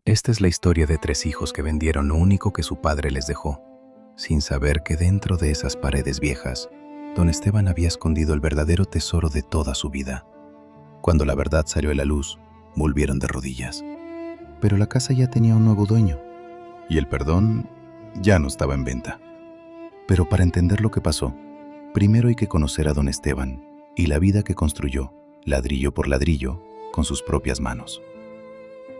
Esta es la historia de tres hijos que vendieron lo único que su padre les dejó, sin saber que dentro de esas paredes viejas, don Esteban había escondido el verdadero tesoro de toda su vida. Cuando la verdad salió a la luz, volvieron de rodillas. Pero la casa ya tenía un nuevo dueño, y el perdón ya no estaba en venta. Pero para entender lo que pasó, primero hay que conocer a don Esteban y la vida que construyó, ladrillo por ladrillo, con sus propias manos.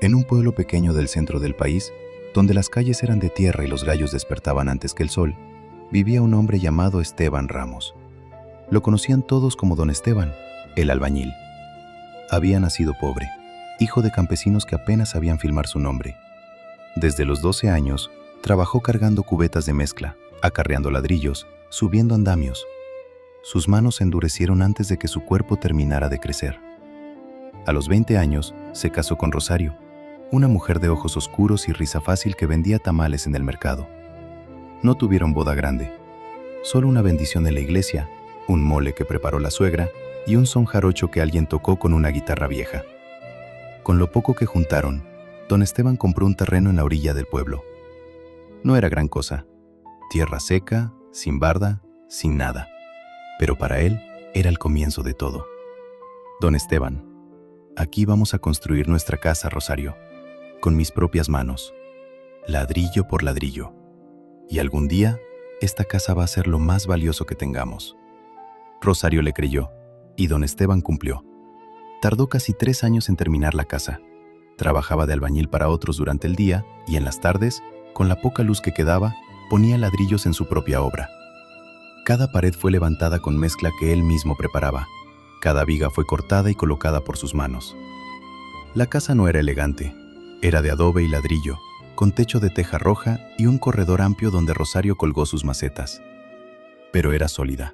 En un pueblo pequeño del centro del país, donde las calles eran de tierra y los gallos despertaban antes que el sol, vivía un hombre llamado Esteban Ramos. Lo conocían todos como don Esteban, el albañil. Había nacido pobre, hijo de campesinos que apenas sabían filmar su nombre. Desde los 12 años, trabajó cargando cubetas de mezcla, acarreando ladrillos, subiendo andamios. Sus manos se endurecieron antes de que su cuerpo terminara de crecer. A los 20 años, se casó con Rosario, una mujer de ojos oscuros y risa fácil que vendía tamales en el mercado. No tuvieron boda grande, solo una bendición en la iglesia, un mole que preparó la suegra y un son jarocho que alguien tocó con una guitarra vieja. Con lo poco que juntaron, don Esteban compró un terreno en la orilla del pueblo. No era gran cosa, tierra seca, sin barda, sin nada, pero para él era el comienzo de todo. Don Esteban, aquí vamos a construir nuestra casa, Rosario, con mis propias manos, ladrillo por ladrillo. Y algún día, esta casa va a ser lo más valioso que tengamos. Rosario le creyó, y don Esteban cumplió. Tardó casi 3 años en terminar la casa. Trabajaba de albañil para otros durante el día, y en las tardes, con la poca luz que quedaba, ponía ladrillos en su propia obra. Cada pared fue levantada con mezcla que él mismo preparaba. Cada viga fue cortada y colocada por sus manos. La casa no era elegante, era de adobe y ladrillo, con techo de teja roja y un corredor amplio donde Rosario colgó sus macetas. Pero era sólida.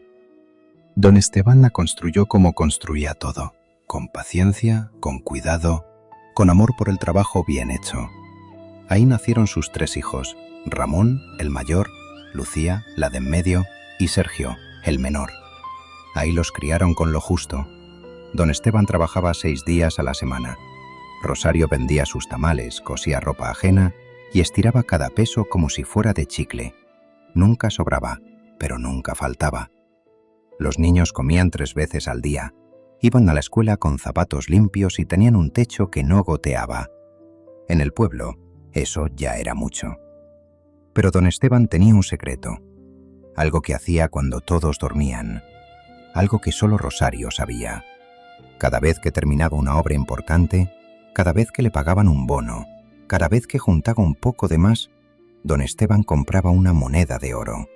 Don Esteban la construyó como construía todo, con paciencia, con cuidado, con amor por el trabajo bien hecho. Ahí nacieron sus 3 hijos, Ramón, el mayor, Lucía, la de en medio, y Sergio, el menor. Ahí los criaron con lo justo. Don Esteban trabajaba 6 días a la semana. Rosario vendía sus tamales, cosía ropa ajena y estiraba cada peso como si fuera de chicle. Nunca sobraba, pero nunca faltaba. Los niños comían 3 veces al día. Iban a la escuela con zapatos limpios y tenían un techo que no goteaba. En el pueblo, eso ya era mucho. Pero don Esteban tenía un secreto. Algo que hacía cuando todos dormían. Algo que solo Rosario sabía. Cada vez que terminaba una obra importante, cada vez que le pagaban un bono, cada vez que juntaba un poco de más, don Esteban compraba una moneda de oro.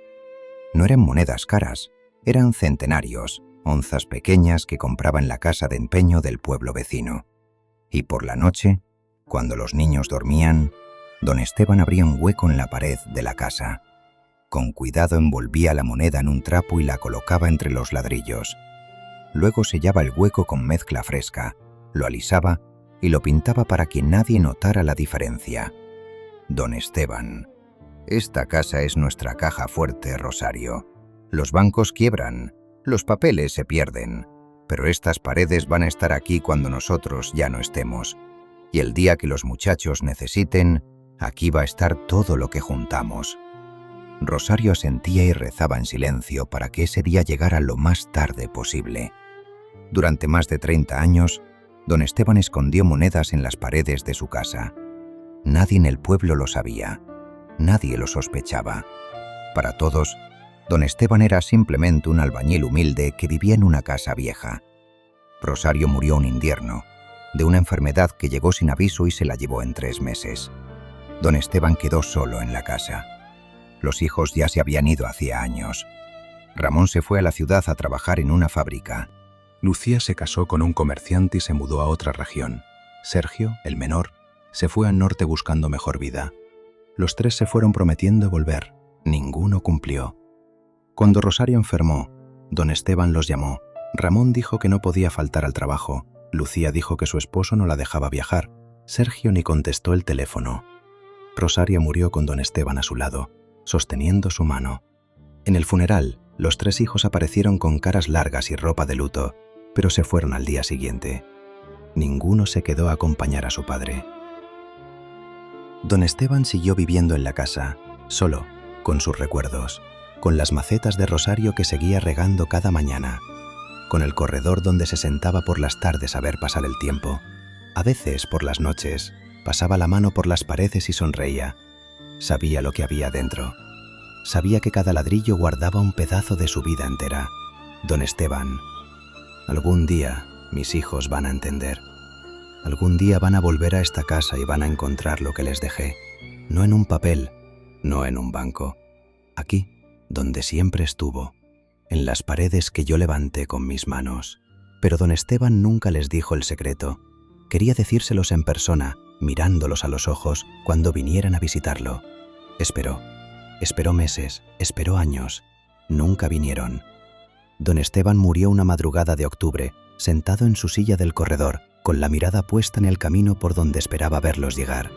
No eran monedas caras, eran centenarios, onzas pequeñas que compraba en la casa de empeño del pueblo vecino. Y por la noche, cuando los niños dormían, don Esteban abría un hueco en la pared de la casa. Con cuidado envolvía la moneda en un trapo y la colocaba entre los ladrillos. Luego sellaba el hueco con mezcla fresca, lo alisaba y lo pintaba para que nadie notara la diferencia. Don Esteban: esta casa es nuestra caja fuerte, Rosario. Los bancos quiebran, los papeles se pierden, pero estas paredes van a estar aquí cuando nosotros ya no estemos. Y el día que los muchachos necesiten, aquí va a estar todo lo que juntamos. Rosario asentía y rezaba en silencio para que ese día llegara lo más tarde posible. Durante más de 30 años, don Esteban escondió monedas en las paredes de su casa. Nadie en el pueblo lo sabía, nadie lo sospechaba. Para todos, don Esteban era simplemente un albañil humilde que vivía en una casa vieja. Rosario murió un invierno, de una enfermedad que llegó sin aviso y se la llevó en 3 meses. Don Esteban quedó solo en la casa. Los hijos ya se habían ido hacía años. Ramón se fue a la ciudad a trabajar en una fábrica. Lucía se casó con un comerciante y se mudó a otra región. Sergio, el menor, se fue al norte buscando mejor vida. Los 3 se fueron prometiendo volver. Ninguno cumplió. Cuando Rosario enfermó, don Esteban los llamó. Ramón dijo que no podía faltar al trabajo. Lucía dijo que su esposo no la dejaba viajar. Sergio ni contestó el teléfono. Rosario murió con don Esteban a su lado, sosteniendo su mano. En el funeral, los 3 hijos aparecieron con caras largas y ropa de luto, pero se fueron al día siguiente. Ninguno se quedó a acompañar a su padre. Don Esteban siguió viviendo en la casa, solo, con sus recuerdos, con las macetas de rosario que seguía regando cada mañana, con el corredor donde se sentaba por las tardes a ver pasar el tiempo. A veces, por las noches, pasaba la mano por las paredes y sonreía. Sabía lo que había dentro. Sabía que cada ladrillo guardaba un pedazo de su vida entera. Don Esteban, algún día mis hijos van a entender. Algún día van a volver a esta casa y van a encontrar lo que les dejé. No en un papel, no en un banco. Aquí, donde siempre estuvo, en las paredes que yo levanté con mis manos. Pero don Esteban nunca les dijo el secreto. Quería decírselos en persona, mirándolos a los ojos, cuando vinieran a visitarlo. Esperó meses, esperó años. Nunca vinieron. Don Esteban murió una madrugada de octubre, sentado en su silla del corredor, con la mirada puesta en el camino por donde esperaba verlos llegar.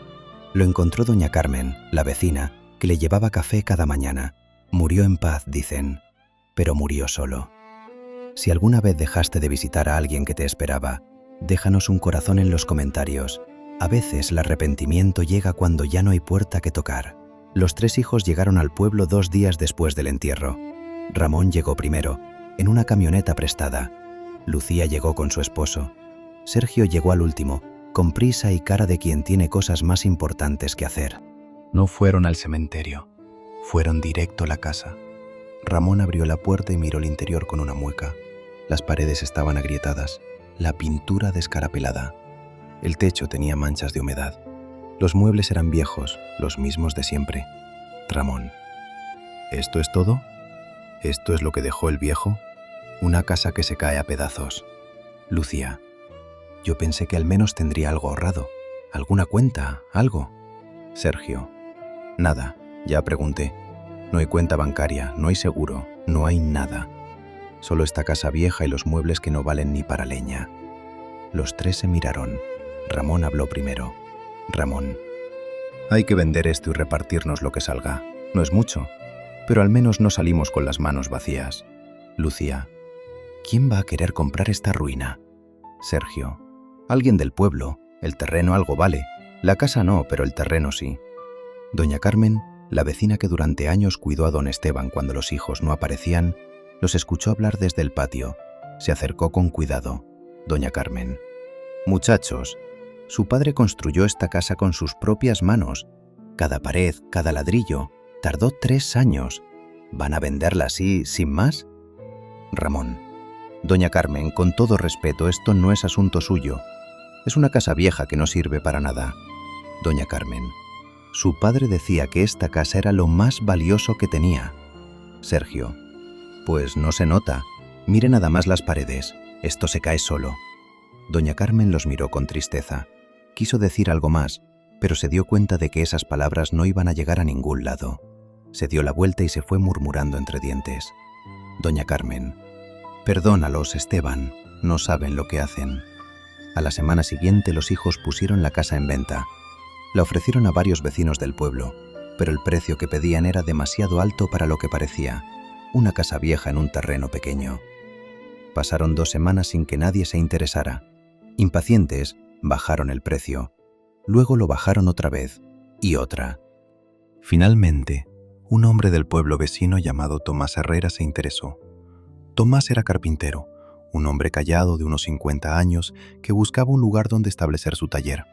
Lo encontró doña Carmen, la vecina, que le llevaba café cada mañana. Murió en paz, dicen, pero murió solo. Si alguna vez dejaste de visitar a alguien que te esperaba, déjanos un corazón en los comentarios. A veces el arrepentimiento llega cuando ya no hay puerta que tocar. Los 3 hijos llegaron al pueblo 2 días después del entierro. Ramón llegó primero, en una camioneta prestada. Lucía llegó con su esposo. Sergio llegó al último, con prisa y cara de quien tiene cosas más importantes que hacer. No fueron al cementerio, fueron directo a la casa. Ramón abrió la puerta y miró el interior con una mueca. Las paredes estaban agrietadas, la pintura descarapelada. El techo tenía manchas de humedad. Los muebles eran viejos, los mismos de siempre. Ramón: ¿esto es todo? ¿Esto es lo que dejó el viejo? Una casa que se cae a pedazos. Lucía: yo pensé que al menos tendría algo ahorrado, alguna cuenta, algo. Sergio: nada, ya pregunté. No hay cuenta bancaria, no hay seguro, no hay nada. Solo esta casa vieja y los muebles que no valen ni para leña. Los 3 se miraron. Ramón habló primero. Ramón: hay que vender esto y repartirnos lo que salga. No es mucho, pero al menos no salimos con las manos vacías. Lucía: ¿quién va a querer comprar esta ruina? Sergio: alguien del pueblo. El terreno algo vale. La casa no, pero el terreno sí. Doña Carmen, la vecina que durante años cuidó a don Esteban cuando los hijos no aparecían, los escuchó hablar desde el patio. Se acercó con cuidado. Doña Carmen: muchachos, su padre construyó esta casa con sus propias manos. Cada pared, cada ladrillo. Tardó 3 años. ¿Van a venderla así, sin más? Ramón: doña Carmen, con todo respeto, esto no es asunto suyo. Es una casa vieja que no sirve para nada. Doña Carmen: su padre decía que esta casa era lo más valioso que tenía. Sergio: pues no se nota. Mire nada más las paredes. Esto se cae solo. Doña Carmen los miró con tristeza. Quiso decir algo más, pero se dio cuenta de que esas palabras no iban a llegar a ningún lado. Se dio la vuelta y se fue murmurando entre dientes. Doña Carmen: perdónalos, Esteban, no saben lo que hacen. A la semana siguiente los hijos pusieron la casa en venta. La ofrecieron a varios vecinos del pueblo, pero el precio que pedían era demasiado alto para lo que parecía, una casa vieja en un terreno pequeño. Pasaron 2 semanas sin que nadie se interesara. Impacientes, bajaron el precio. Luego lo bajaron otra vez, y otra. Finalmente, un hombre del pueblo vecino llamado Tomás Herrera se interesó. Tomás era carpintero, un hombre callado de unos 50 años que buscaba un lugar donde establecer su taller.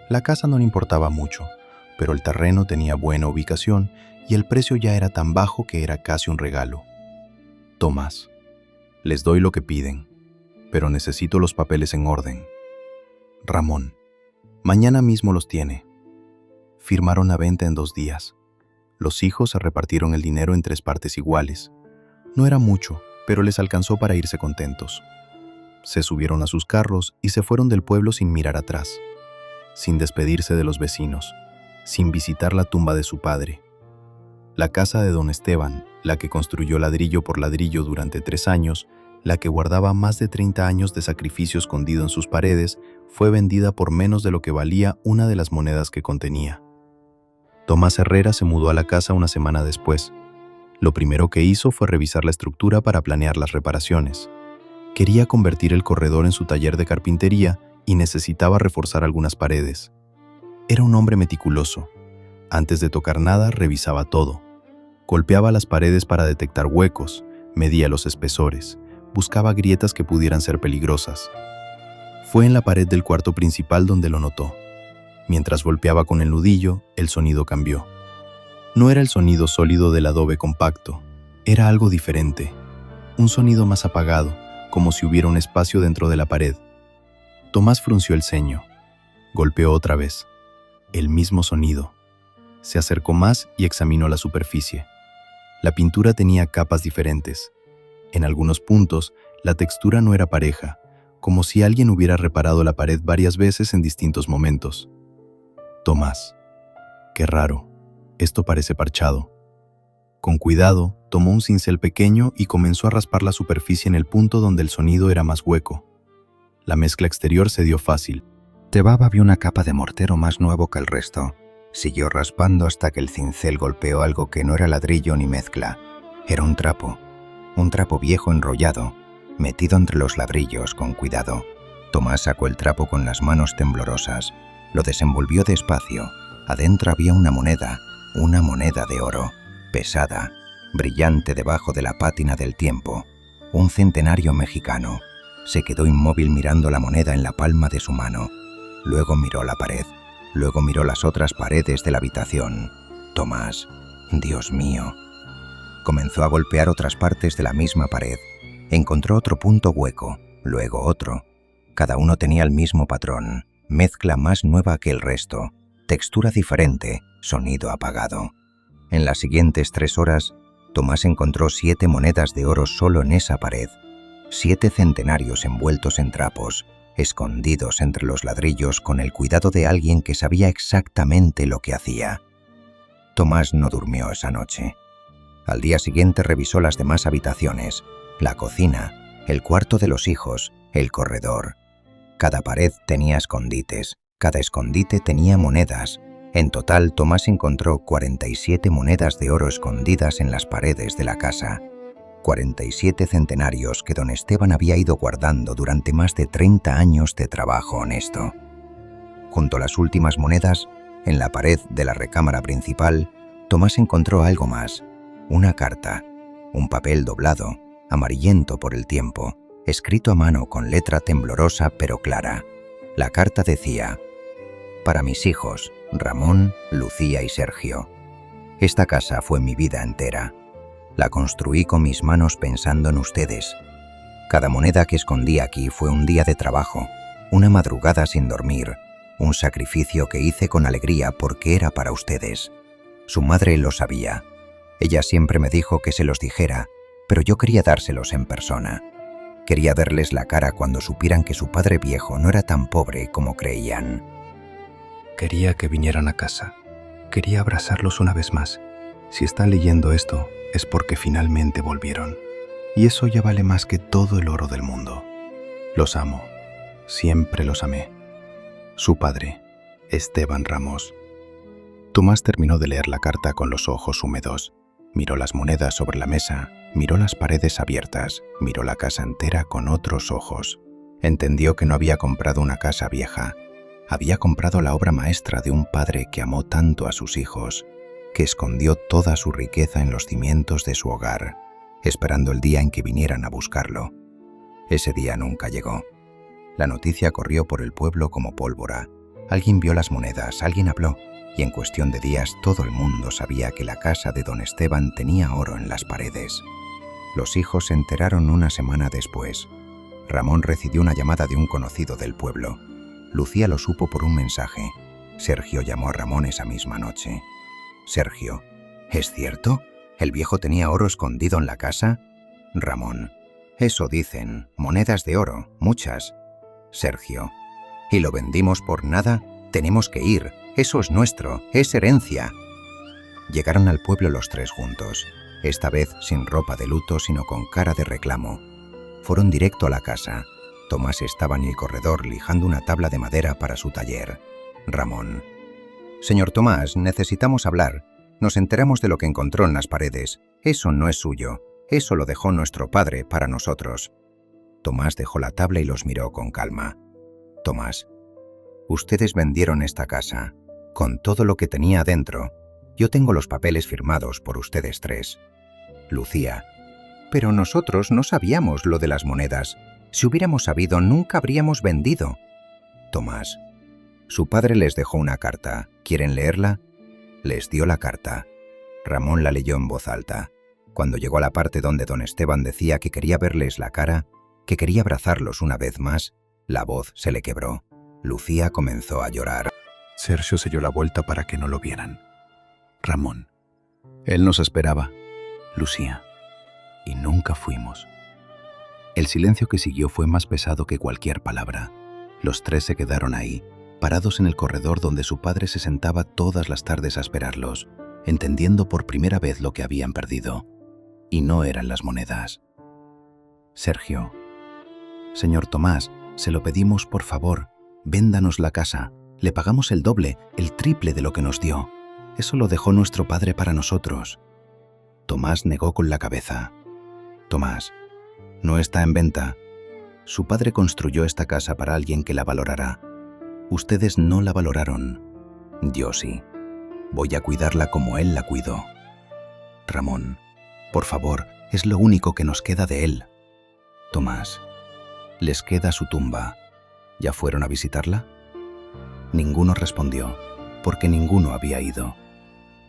La casa no le importaba mucho, pero el terreno tenía buena ubicación y el precio ya era tan bajo que era casi un regalo. Tomás: les doy lo que piden, pero necesito los papeles en orden. Ramón: mañana mismo los tiene. Firmaron la venta en 2 días. Los hijos se repartieron el dinero en 3 partes iguales. No era mucho, pero les alcanzó para irse contentos. Se subieron a sus carros y se fueron del pueblo sin mirar atrás, sin despedirse de los vecinos, sin visitar la tumba de su padre. La casa de don Esteban, la que construyó ladrillo por ladrillo durante 3 años, la que guardaba más de 30 años de sacrificio escondido en sus paredes, fue vendida por menos de lo que valía una de las monedas que contenía. Tomás Herrera se mudó a la casa una semana después. Lo primero que hizo fue revisar la estructura para planear las reparaciones. Quería convertir el corredor en su taller de carpintería y necesitaba reforzar algunas paredes. Era un hombre meticuloso. Antes de tocar nada, revisaba todo. Golpeaba las paredes para detectar huecos, medía los espesores, buscaba grietas que pudieran ser peligrosas. Fue en la pared del cuarto principal donde lo notó. Mientras golpeaba con el nudillo, el sonido cambió. No era el sonido sólido del adobe compacto, era algo diferente. Un sonido más apagado, como si hubiera un espacio dentro de la pared. Tomás frunció el ceño. Golpeó otra vez. El mismo sonido. Se acercó más y examinó la superficie. La pintura tenía capas diferentes. En algunos puntos, la textura no era pareja, como si alguien hubiera reparado la pared varias veces en distintos momentos. Tomás. Qué raro. Esto parece parchado. Con cuidado, tomó un cincel pequeño y comenzó a raspar la superficie en el punto donde el sonido era más hueco. La mezcla exterior se dio fácil. Tebaba vio una capa de mortero más nuevo que el resto. Siguió raspando hasta que el cincel golpeó algo que no era ladrillo ni mezcla. Era un trapo viejo enrollado, metido entre los ladrillos con cuidado. Tomás sacó el trapo con las manos temblorosas. Lo desenvolvió despacio. Adentro había una moneda de oro, pesada, brillante debajo de la pátina del tiempo. Un centenario mexicano. Se quedó inmóvil mirando la moneda en la palma de su mano. Luego miró la pared. Luego miró las otras paredes de la habitación. Tomás, Dios mío. Comenzó a golpear otras partes de la misma pared. Encontró otro punto hueco, luego otro. Cada uno tenía el mismo patrón, mezcla más nueva que el resto, textura diferente, sonido apagado. En las siguientes 3 horas, Tomás encontró 7 monedas de oro solo en esa pared. 7 centenarios envueltos en trapos, escondidos entre los ladrillos con el cuidado de alguien que sabía exactamente lo que hacía. Tomás no durmió esa noche. Al día siguiente revisó las demás habitaciones, la cocina, el cuarto de los hijos, el corredor. Cada pared tenía escondites, cada escondite tenía monedas. En total, Tomás encontró 47 monedas de oro escondidas en las paredes de la casa. 47 centenarios que don Esteban había ido guardando durante más de 30 años de trabajo honesto. Junto a las últimas monedas, en la pared de la recámara principal, Tomás encontró algo más. Una carta, un papel doblado, amarillento por el tiempo, escrito a mano con letra temblorosa pero clara. La carta decía: «Para mis hijos, Ramón, Lucía y Sergio. Esta casa fue mi vida entera. La construí con mis manos pensando en ustedes. Cada moneda que escondí aquí fue un día de trabajo, una madrugada sin dormir, un sacrificio que hice con alegría porque era para ustedes. Su madre lo sabía. Ella siempre me dijo que se los dijera, pero yo quería dárselos en persona. Quería verles la cara cuando supieran que su padre viejo no era tan pobre como creían». Quería que vinieran a casa. Quería abrazarlos una vez más. Si está leyendo esto, es porque finalmente volvieron. Y eso ya vale más que todo el oro del mundo. Los amo. Siempre los amé. Su padre, Esteban Ramos. Tomás terminó de leer la carta con los ojos húmedos. Miró las monedas sobre la mesa, miró las paredes abiertas, miró la casa entera con otros ojos. Entendió que no había comprado una casa vieja. Había comprado la obra maestra de un padre que amó tanto a sus hijos, que escondió toda su riqueza en los cimientos de su hogar, esperando el día en que vinieran a buscarlo. Ese día nunca llegó. La noticia corrió por el pueblo como pólvora. Alguien vio las monedas, alguien habló, y en cuestión de días todo el mundo sabía que la casa de don Esteban tenía oro en las paredes. Los hijos se enteraron una semana después. Ramón recibió una llamada de un conocido del pueblo. Lucía lo supo por un mensaje. Sergio llamó a Ramón esa misma noche. Sergio: ¿es cierto? ¿El viejo tenía oro escondido en la casa? Ramón: eso dicen, monedas de oro, muchas. Sergio: ¿y lo vendimos por nada? Tenemos que ir, eso es nuestro, es herencia. Llegaron al pueblo los 3 juntos, esta vez sin ropa de luto sino con cara de reclamo. Fueron directo a la casa. Tomás estaba en el corredor lijando una tabla de madera para su taller. Ramón: señor Tomás, necesitamos hablar. Nos enteramos de lo que encontró en las paredes. Eso no es suyo, eso lo dejó nuestro padre para nosotros. Tomás dejó la tabla y los miró con calma. Tomás: ustedes vendieron esta casa. con todo lo que tenía adentro. Yo tengo los papeles firmados por ustedes tres. Lucía: pero nosotros no sabíamos lo de las monedas. Si hubiéramos sabido, nunca habríamos vendido. Tomás: su padre les dejó una carta. ¿Quieren leerla? Les dio la carta. Ramón la leyó en voz alta. Cuando llegó a la parte donde don Esteban decía que quería verles la cara, que quería abrazarlos una vez más, la voz se le quebró. Lucía comenzó a llorar. Sergio se dio la vuelta para que no lo vieran. Ramón: él nos esperaba. Lucía: y nunca fuimos. El silencio que siguió fue más pesado que cualquier palabra. Los tres se quedaron ahí, parados en el corredor donde su padre se sentaba todas las tardes a esperarlos, entendiendo por primera vez lo que habían perdido. Y no eran las monedas. Sergio: señor Tomás, se lo pedimos por favor, véndanos la casa. Le pagamos el doble, el triple de lo que nos dio. Eso lo dejó nuestro padre para nosotros. Tomás negó con la cabeza. Tomás: no está en venta. Su padre construyó esta casa para alguien que la valorará. Ustedes no la valoraron. Yo sí. Voy a cuidarla como él la cuidó. Ramón: por favor, es lo único que nos queda de él. Tomás: les queda su tumba. ¿Ya fueron a visitarla? Ninguno respondió, porque ninguno había ido.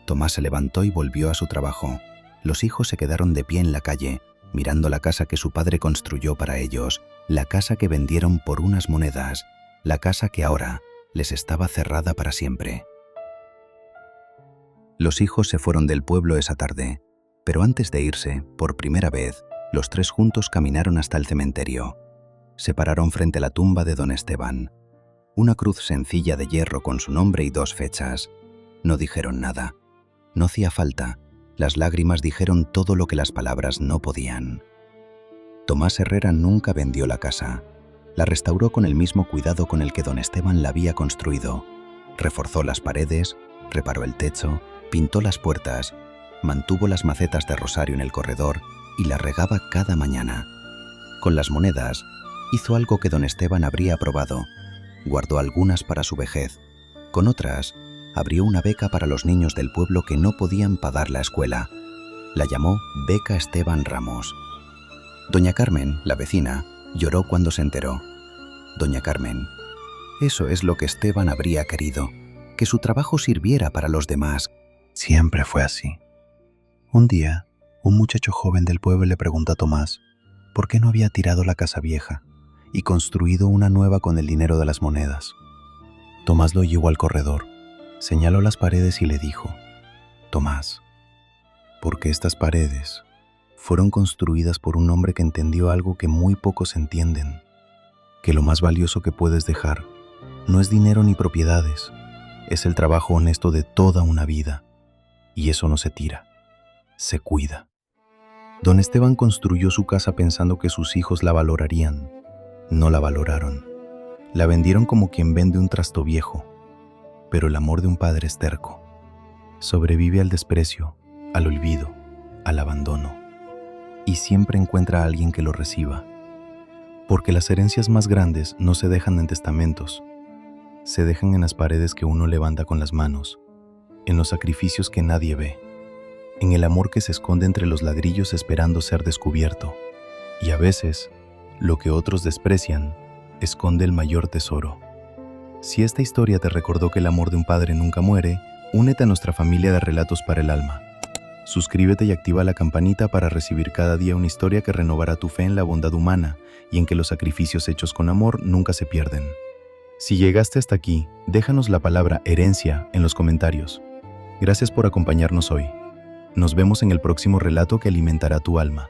Tomás se levantó y volvió a su trabajo. Los hijos se quedaron de pie en la calle, mirando la casa que su padre construyó para ellos, la casa que vendieron por unas monedas, la casa que ahora les estaba cerrada para siempre. Los hijos se fueron del pueblo esa tarde, pero antes de irse, por primera vez, los tres juntos caminaron hasta el cementerio. Se pararon frente a la tumba de don Esteban. Una cruz sencilla de hierro con su nombre y 2 fechas. No dijeron nada. No hacía falta. Las lágrimas dijeron todo lo que las palabras no podían. Tomás Herrera nunca vendió la casa. La restauró con el mismo cuidado con el que don Esteban la había construido. Reforzó las paredes, reparó el techo, pintó las puertas, mantuvo las macetas de rosario en el corredor y las regaba cada mañana. Con las monedas, hizo algo que don Esteban habría aprobado. Guardó algunas para su vejez. Con otras, abrió una beca para los niños del pueblo que no podían pagar la escuela. La llamó Beca Esteban Ramos. Doña Carmen, la vecina, lloró cuando se enteró. Doña Carmen: eso es lo que Esteban habría querido, que su trabajo sirviera para los demás. Siempre fue así. Un día, un muchacho joven del pueblo le preguntó a Tomás por qué no había tirado la casa vieja y construido una nueva con el dinero de las monedas. Tomás lo llevó al corredor, señaló las paredes y le dijo: Tomás, porque estas paredes fueron construidas por un hombre que entendió algo que muy pocos entienden, que lo más valioso que puedes dejar no es dinero ni propiedades, es el trabajo honesto de toda una vida, y eso no se tira, se cuida. Don Esteban construyó su casa pensando que sus hijos la valorarían. No la valoraron. La vendieron como quien vende un trasto viejo. Pero el amor de un padre es terco. Sobrevive al desprecio, al olvido, al abandono. Y siempre encuentra a alguien que lo reciba. Porque las herencias más grandes no se dejan en testamentos. Se dejan en las paredes que uno levanta con las manos, en los sacrificios que nadie ve, en el amor que se esconde entre los ladrillos esperando ser descubierto. Y a veces, lo que otros desprecian, esconde el mayor tesoro. Si esta historia te recordó que el amor de un padre nunca muere, únete a nuestra familia de Relatos para el Alma. Suscríbete y activa la campanita para recibir cada día una historia que renovará tu fe en la bondad humana y en que los sacrificios hechos con amor nunca se pierden. Si llegaste hasta aquí, déjanos la palabra herencia en los comentarios. Gracias por acompañarnos hoy. Nos vemos en el próximo relato que alimentará tu alma.